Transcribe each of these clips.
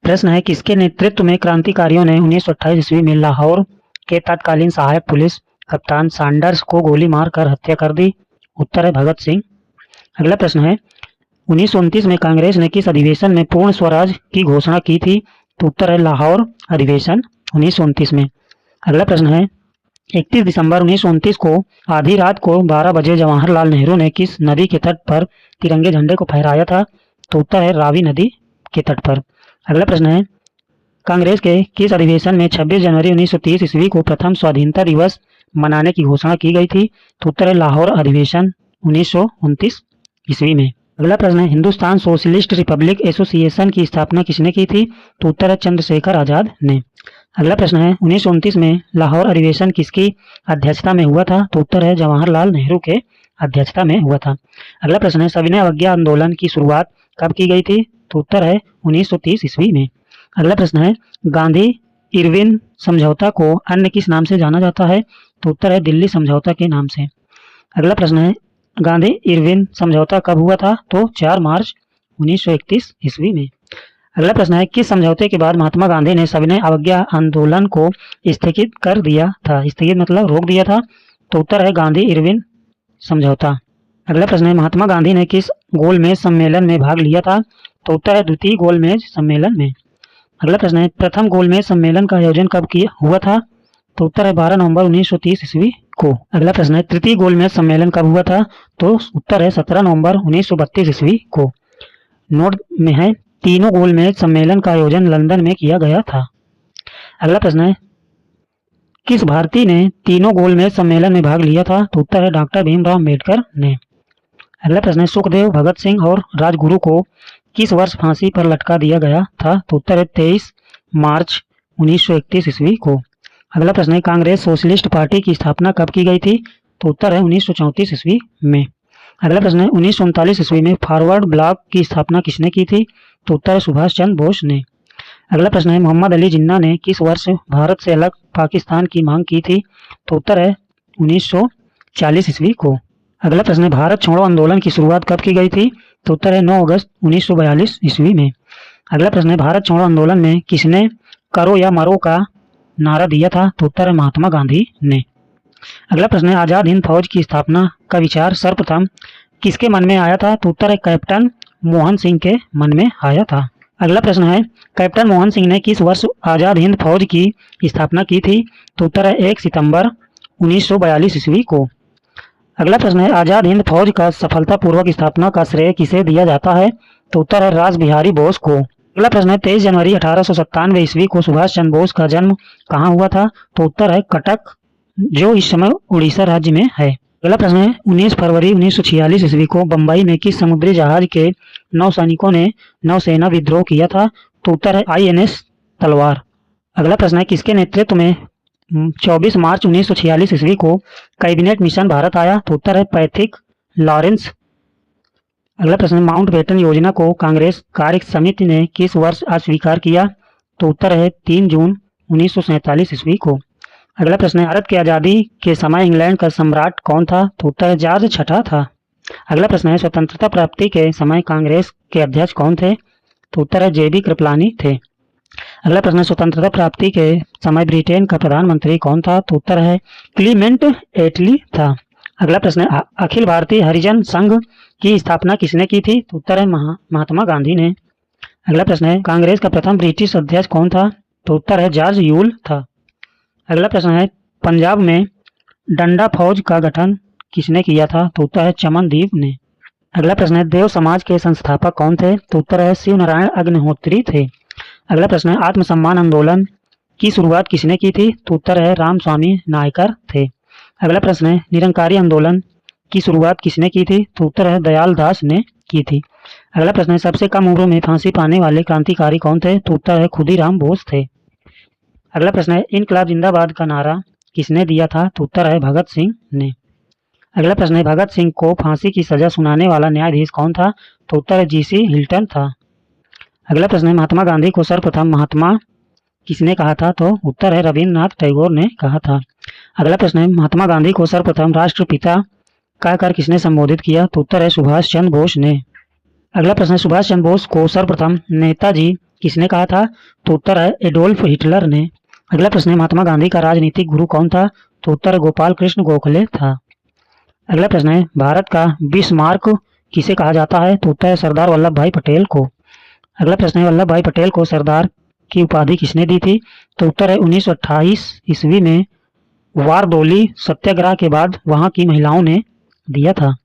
प्रश्न है, किसके नेतृत्व में क्रांतिकारियों ने 1928 ईस्वी में लाहौर के तत्कालीन सहायक पुलिस कप्तान सैंडर्स को गोली मारकर हत्या कर दी? उत्तर है भगत सिंह। अगला प्रश्न है, 1929 में कांग्रेस ने किस अधिवेशन में पूर्ण स्वराज की घोषणा की थी? तो उत्तर है लाहौर अधिवेशन 1929 में। अगला प्रश्न है, 31 दिसंबर 1929 को आधी रात को 12 बजे जवाहरलाल नेहरू ने किस नदी के तट पर तिरंगे झंडे को फहराया था? तो उत्तर है रावी नदी के तट पर। अगला प्रश्न है, कांग्रेस के किस अधिवेशन में 26 जनवरी 1930 ईस्वी को प्रथम स्वाधीनता दिवस मनाने की घोषणा की गई थी? तो उत्तर है लाहौर अधिवेशन 1929 ईस्वी में। अगला प्रश्न है, हिंदुस्तान सोशलिस्ट रिपब्लिक एसोसिएशन की स्थापना किसने की थी? तो उत्तर है चंद्रशेखर आजाद ने। अगला प्रश्न है, 1929 में लाहौर अधिवेशन किसकी अध्यक्षता में हुआ था? तो उत्तर है जवाहरलाल नेहरू के अध्यक्षता में हुआ था। अगला प्रश्न है, सविनय अवज्ञा आंदोलन की शुरुआत कब की गई थी? तो उत्तर है 1930 ईस्वी में। अगला प्रश्न है, गांधी इरविन समझौता को अन्य किस नाम से जाना जाता है? तो उत्तर है दिल्ली समझौता के नाम से। अगला प्रश्न है, गांधी इरविन समझौता कब हुआ था? तो 4 मार्च 1931 ईस्वी में। अगला प्रश्न है, किस समझौते के बाद महात्मा गांधी ने सविनय अवज्ञा आंदोलन को स्थगित कर दिया था? स्थगित मतलब रोक दिया था। तो उत्तर है गांधी इरविन समझौता। अगला प्रश्न है, महात्मा गांधी ने किस गोलमेज सम्मेलन में भाग लिया था? तो उत्तर है द्वितीय गोलमेज सम्मेलन में। अगला प्रश्न है, प्रथम गोलमेज सम्मेलन का आयोजन कब किया हुआ था? तो उत्तर है 12 नवंबर 1930 ईस्वी को। अगला प्रश्न है, तृतीय गोलमेज सम्मेलन कब हुआ था? तो उत्तर है 17 नवंबर 1932 ईस्वी को। नोट में है, तीनों गोलमेज सम्मेलन का आयोजन लंदन में किया गया था। अगला प्रश्न है, किस भारतीय ने तीनों गोलमेज सम्मेलन में भाग लिया था? तो उत्तर है डॉक्टर भीमराव अम्बेडकर ने। अगला प्रश्न है, सुखदेव, भगत सिंह और राजगुरु को किस वर्ष फांसी पर लटका दिया गया था? तो उत्तर है 23 मार्च 1931 ईस्वी को। अगला प्रश्न है, कांग्रेस सोशलिस्ट पार्टी की स्थापना कब की गई थी? तो उत्तर है 1934 ईस्वी में। अगला प्रश्न है, 1939 ईस्वी में फॉरवर्ड ब्लॉक की स्थापना किसने की थी? तो उत्तर है सुभाष चंद्र बोस ने। अगला प्रश्न है, मोहम्मद अली जिन्ना ने किस वर्ष भारत से अलग पाकिस्तान की मांग की थी? तो उत्तर है 1940 ईस्वी को। अगला प्रश्न है, भारत छोड़ो आंदोलन की शुरुआत कब की गई थी? तो उत्तर है 9 अगस्त 1942 ईस्वी में। अगला प्रश्न है, भारत छोड़ो आंदोलन में किसने करो या मरो का नारा दिया था? तो उत्तर है महात्मा गांधी ने। अगला प्रश्न है, आजाद हिंद फौज की स्थापना का विचार सर्वप्रथम किसके मन में आया था? तो उत्तर है कैप्टन मोहन सिंह के मन में आया था। अगला प्रश्न है, कैप्टन मोहन सिंह ने किस वर्ष आजाद हिंद फौज की स्थापना की थी? तो उत्तर है 1 सितंबर 1942 ईस्वी को। अगला प्रश्न है, आजाद हिंद फौज का सफलतापूर्वक स्थापना का श्रेय किसे दिया जाता है? तो उत्तर है रास बिहारी बोस को। अगला प्रश्न है, 23 जनवरी 1897 ईस्वी को सुभाष चंद्र बोस का जन्म कहाँ हुआ था? तो उत्तर है कटक, जो इस समय उड़ीसा राज्य में है। अगला प्रश्न है, 19 फरवरी 1946 ईस्वी को बंबई में किस समुद्री जहाज के नौसैनिकों ने नौसेना विद्रोह किया था? तो उत्तर है INS तलवार। अगला प्रश्न है, किसके नेतृत्व में 24 मार्च 1946 ईस्वी को कैबिनेट मिशन भारत आया? तो उत्तर है पैथिक लॉरेंस। अगला प्रश्न है, माउंटबेटन योजना को कांग्रेस कार्य समिति ने किस वर्ष अस्वीकार किया? तो उत्तर है 3 जून 1947 ईस्वी को। अगला प्रश्न है, भारत की आज़ादी के समय इंग्लैंड का सम्राट कौन था? तो उत्तर है जॉर्ज छठा था। अगला प्रश्न है, स्वतंत्रता प्राप्ति के समय कांग्रेस के अध्यक्ष कौन थे? तो उत्तर है JB कृपलानी थे। अगला प्रश्न है, स्वतंत्रता प्राप्ति के समय ब्रिटेन का प्रधानमंत्री कौन था? तो उत्तर है क्लीमेंट एटली था। अगला प्रश्न है, अखिल भारतीय हरिजन संघ की स्थापना किसने की थी? तो उत्तर है महात्मा गांधी ने। अगला प्रश्न है, कांग्रेस का प्रथम ब्रिटिश अध्यक्ष कौन था? तो उत्तर है जॉर्ज यूल था। अगला प्रश्न है, पंजाब में डंडा फौज का गठन किसने किया था? तो उत्तर है चमनदीप ने। अगला प्रश्न है, देव समाज के संस्थापक कौन थे? तो उत्तर है शिव नारायण अग्निहोत्री थे। अगला प्रश्न है, आत्मसम्मान आंदोलन की शुरुआत किसने की थी? तो उत्तर है रामस्वामी नायकर थे। अगला प्रश्न है, निरंकारी आंदोलन की शुरुआत किसने की थी? तो उत्तर है दयाल दास ने की थी। अगला प्रश्न है, सबसे कम उम्र में फांसी पाने वाले क्रांतिकारी कौन थे? तो उत्तर है खुदीराम बोस थे। अगला प्रश्न है, इनकलाब जिंदाबाद का नारा किसने दिया था? तो उत्तर है भगत सिंह ने। अगला प्रश्न है, भगत सिंह को फांसी की सजा सुनाने वाला न्यायाधीश कौन था? तो उत्तर है GC हिल्टन था। अगला प्रश्न है, महात्मा गांधी को सर्वप्रथम महात्मा किसने कहा था? तो उत्तर है रविन्द्रनाथ टैगोर ने कहा था। अगला प्रश्न है, महात्मा गांधी को सर्वप्रथम राष्ट्रपिता कहकर किसने संबोधित किया? तो उत्तर है सुभाष चंद्र बोस ने। अगला प्रश्न है, सुभाष चंद्र बोस को सर्वप्रथम नेताजी किसने कहा था? तो उत्तर है एडोल्फ हिटलर ने। अगला प्रश्न है महात्मा गांधी का राजनीतिक गुरु कौन था? तो उत्तर है गोपाल कृष्ण गोखले था। अगला प्रश्न है भारत का बिस्मार्क किसे कहा जाता है? तो उत्तर है सरदार वल्लभ भाई पटेल को। अगला प्रश्न है वल्लभ भाई पटेल को सरदार की उपाधि किसने दी थी? तो उत्तर है 1928 ईस्वी में वारदोली सत्याग्रह के बाद वहां की महिलाओं ने दिया था।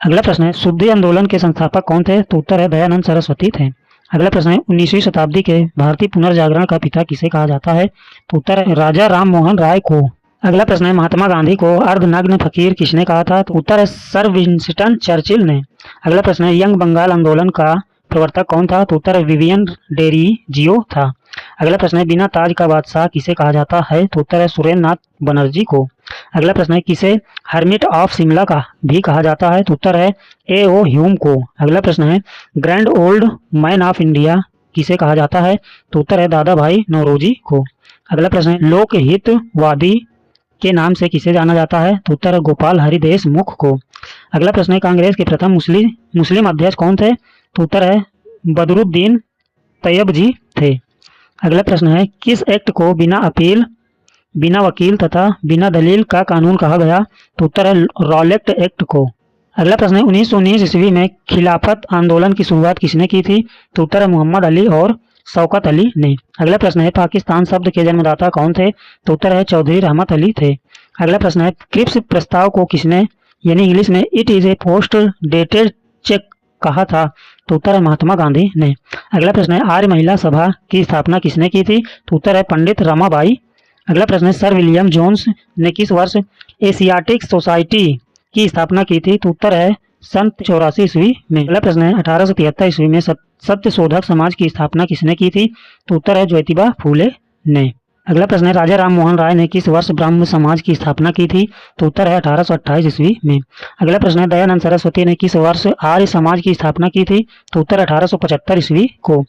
अगला प्रश्न है शुद्धि आंदोलन के संस्थापक कौन थे? तो उत्तर है दयानंद सरस्वती थे। अगला प्रश्न है 19वीं शताब्दी के भारतीय पुनर्जागरण का पिता किसे कहा जाता है? तो उत्तर है राजा राम मोहन राय को। अगला प्रश्न है महात्मा गांधी को अर्धनग्न फकीर किसने कहा था? तो उत्तर है सर विंस्टन चर्चिल ने। अगला प्रश्न है यंग बंगाल आंदोलन का प्रवर्तक कौन था? तो उत्तर है विवियन डेरिजियो था। अगला प्रश्न है बिना ताज का बादशाह किसे कहा जाता है? तो उत्तर है सुरेंद्र नाथ बनर्जी को। अगला प्रश्न है किसे हर्मिट ऑफ शिमला का भी कहा जाता है? तो उत्तर है ए ओ ह्यूम को। अगला प्रश्न है grand old man of India किसे कहा जाता है? तो उत्तर है दादा भाई नौरोजी को। अगला प्रश्न है लोकहितवादी के नाम से किसे जाना जाता है? तो उत्तर है गोपाल हरि देशमुख को। अगला प्रश्न है कांग्रेस के प्रथम मुस्लिम अध्यक्ष कौन थे? तो उत्तर है बदरुद्दीन तैयबजी थे। अगला प्रश्न है किस एक्ट को बिना अपील, बिना वकील तथा बिना दलील का कानून कहा गया? तो उत्तर है रॉलेट एक्ट को। अगला प्रश्न है 1919 ईस्वी में खिलाफत आंदोलन की शुरुआत किसने की थी? तो उत्तर है मोहम्मद अली और शौकत अली ने। अगला प्रश्न है पाकिस्तान शब्द के जन्मदाता कौन थे? तो उत्तर है चौधरी रहमत अली थे। अगला प्रश्न है क्रिप्स प्रस्ताव को किसने यानी इंग्लिश में it is a post dated cheque कहा था? तो उत्तर है महात्मा गांधी ने। अगला प्रश्न है आर्य महिला सभा की स्थापना किसने की थी? तो उत्तर है पंडित रमाबाई। अगला प्रश्न है सर विलियम जोन्स ने किस वर्ष एशियाटिक सोसाइटी की स्थापना की थी? तो उत्तर है सन 84 ईस्वी में। अगला प्रश्न है 1873 ईस्वी में सत्य शोधक समाज की स्थापना किसने की थी? तो उत्तर है ज्योतिबा फूले ने। अगला प्रश्न है राजा राम मोहन राय ने किस वर्ष ब्राह्म समाज की स्थापना की थी? तो उत्तर है 1828 ईस्वी में। अगला प्रश्न है दयानंद सरस्वती ने किस वर्ष आर्य समाज की स्थापना की थी? तो उत्तर 1875 ईस्वी को।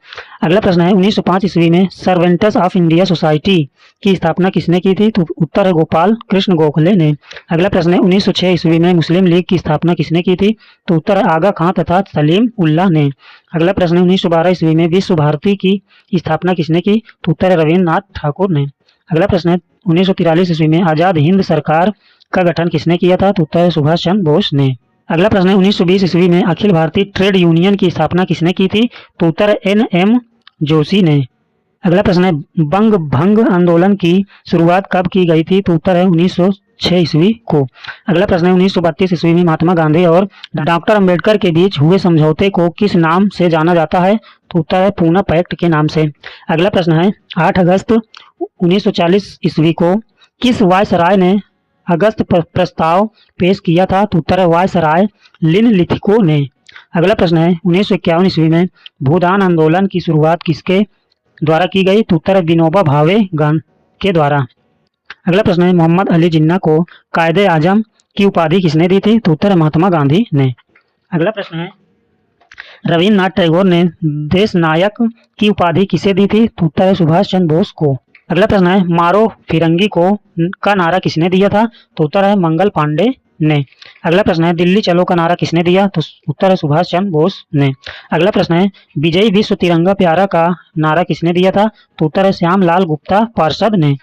अगला प्रश्न है 1905 ईस्वी में सर्वेंट्स ऑफ इंडिया सोसाइटी की स्थापना किसने की थी? तो उत्तर है गोपाल कृष्ण गोखले ने। अगला प्रश्न है 1906 ईस्वी में मुस्लिम लीग की स्थापना किसने की थी? तो उत्तर है आगा खां तथा सलीम उल्लाह ने। अगला प्रश्न है 1912 ईस्वी में विश्व भारती की स्थापना किसने की? तो उत्तर है रविन्द्रनाथ ठाकुर ने। अगला प्रश्न है 1943 ईस्वी में आजाद हिंद सरकार का गठन किसने किया था? तो उत्तर है सुभाष चंद्र बोस ने। अगला प्रश्न है 1920 ईस्वी में अखिल भारतीय ट्रेड यूनियन की स्थापना किसने की थी? तो उत्तर है एन.एम. जोशी ने। अगला प्रश्न है बंग भंग आंदोलन की शुरुआत कब की गई थी? तो उत्तर है 1906 ईस्वी को। अगला प्रश्न है 1932 ईस्वी में महात्मा गांधी और डॉक्टर अंबेडकर के बीच हुए समझौते को किस नाम से जाना जाता है? तो उत्तर है पूना पैक्ट के नाम से। अगला प्रश्न है 8 अगस्त 1940 ईस्वी को किस वायसराय ने अगस्त प्रस्ताव पेश किया था? तो उत्तर है वायसराय लिनलिथिको ने। अगला प्रश्न है 1951 ईस्वी में भूदान आंदोलन की शुरुआत किसके द्वारा की गई? तो उत्तर है विनोबा भावे के द्वारा। अगला प्रश्न है मोहम्मद अली जिन्ना को कायदे आजम की उपाधि किसने दी थी? तो उत्तर है महात्मा गांधी ने। अगला प्रश्न है रविन्द्रनाथ टैगोर ने देश नायक की उपाधि किसे दी थी? तो उत्तर है सुभाष चंद्र बोस को। अगला प्रश्न है मारो फिरंगी को का नारा किसने दिया था? तो उत्तर है मंगल पांडे ने। अगला प्रश्न है दिल्ली चलो का नारा किसने दिया? तो उत्तर है सुभाष चंद्र बोस ने। अगला प्रश्न है विजयी विश्व तिरंगा प्यारा का नारा किसने दिया था? तो उत्तर है श्यामलाल गुप्ता पार्षद ने।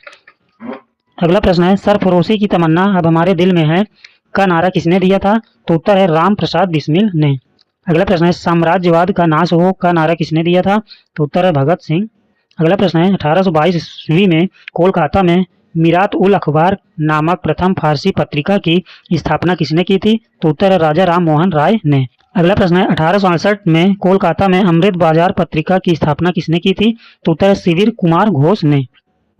अगला प्रश्न है सरफरोशी की तमन्ना अब हमारे दिल में है का नारा किसने दिया था? तो उत्तर है राम प्रसाद बिस्मिल ने। अगला प्रश्न है साम्राज्यवाद का नाश हो का नारा किसने दिया था? तो उत्तर है भगत सिंह। अगला प्रश्न है 1822 ईस्वी में कोलकाता में मिरात उल अखबार नामक प्रथम फारसी पत्रिका की स्थापना किसने की थी? तो उत्तर है राजा राम मोहन राय ने। अगला प्रश्न है 1868 में कोलकाता में अमृत बाजार पत्रिका की स्थापना किसने की थी? तो उत्तर है शिविर कुमार घोष ने।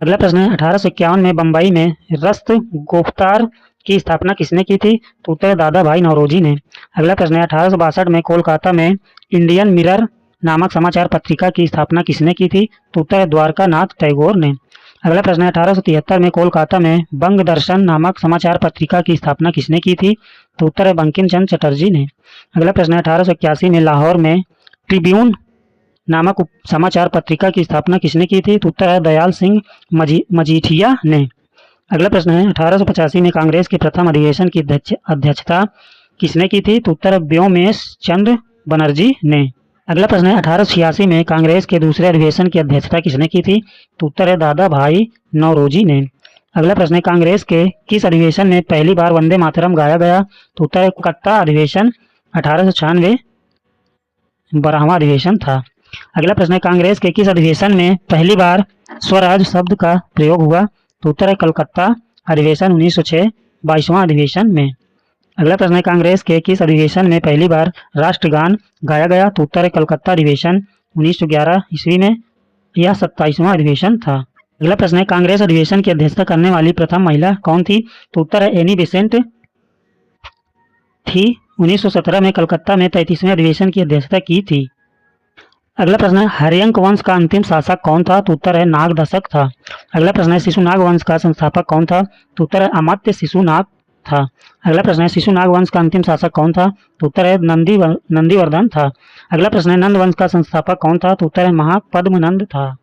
अगला प्रश्न है 1851 में बम्बई में रस्त गोफ्तार की स्थापना किसने की थी? तो उत्तर है दादा भाई नौरोजी ने। अगला प्रश्न है 1862 में कोलकाता में इंडियन मिरर नामक समाचार पत्रिका की स्थापना किसने की थी? तो उत्तर है द्वारका नाथ टैगोर ने। अगला प्रश्न है 1873 में कोलकाता में बंग दर्शन नामक समाचार पत्रिका की स्थापना किसने की थी? तो उत्तर है बंकिम चंद्र चटर्जी ने। अगला प्रश्न है 1881 में लाहौर में ट्रिब्यून नामक समाचार पत्रिका की स्थापना किसने की थी? तो उत्तर है दयाल सिंह मजीठिया ने। अगला प्रश्न है 1885 में कांग्रेस के प्रथम अधिवेशन की अध्यक्षता किसने की थी? तो उत्तर है व्योमेश चंद्र बनर्जी ने। अगला प्रश्न है 1886 में कांग्रेस के दूसरे अधिवेशन की अध्यक्षता किसने की थी? तो उत्तर है दादा भाई नौरोजी ने। अगला प्रश्न है कांग्रेस के किस अधिवेशन में पहली बार वंदे मातरम गाया गया? तो उत्तर है कोलकाता अधिवेशन 1896 12वां अधिवेशन था। अगला प्रश्न है कांग्रेस के किस अधिवेशन में पहली बार स्वराज शब्द का प्रयोग हुआ? तो उत्तर है कलकत्ता अधिवेशन 1906 22वां अधिवेशन में। अगला प्रश्न है कांग्रेस के किस अधिवेशन में पहली बार राष्ट्रगान गाया गया? तो उत्तर है कलकत्ता अधिवेशन 1911 ईस्वी में। यह 27वां अधिवेशन था। अगला प्रश्न है कांग्रेस अधिवेशन की अध्यक्षता करने वाली प्रथम महिला कौन थी? तो उत्तर है एनी बेसेंट थी। 1917 में कलकत्ता में 33वें अधिवेशन की अध्यक्षता की थी। अगला प्रश्न है हर्यंक वंश का अंतिम शासक कौन था? तो उत्तर है नागदशक था। अगला प्रश्न है शिशुनाग वंश का संस्थापक कौन था? तो उत्तर है अमात्य शिशुनाग था। अगला प्रश्न है शिशुनाग वंश का अंतिम शासक कौन था? तो उत्तर है नंदीवर्धन था। अगला प्रश्न है नंद वंश का संस्थापक कौन था? तो उत्तर है महापद्मनंद था।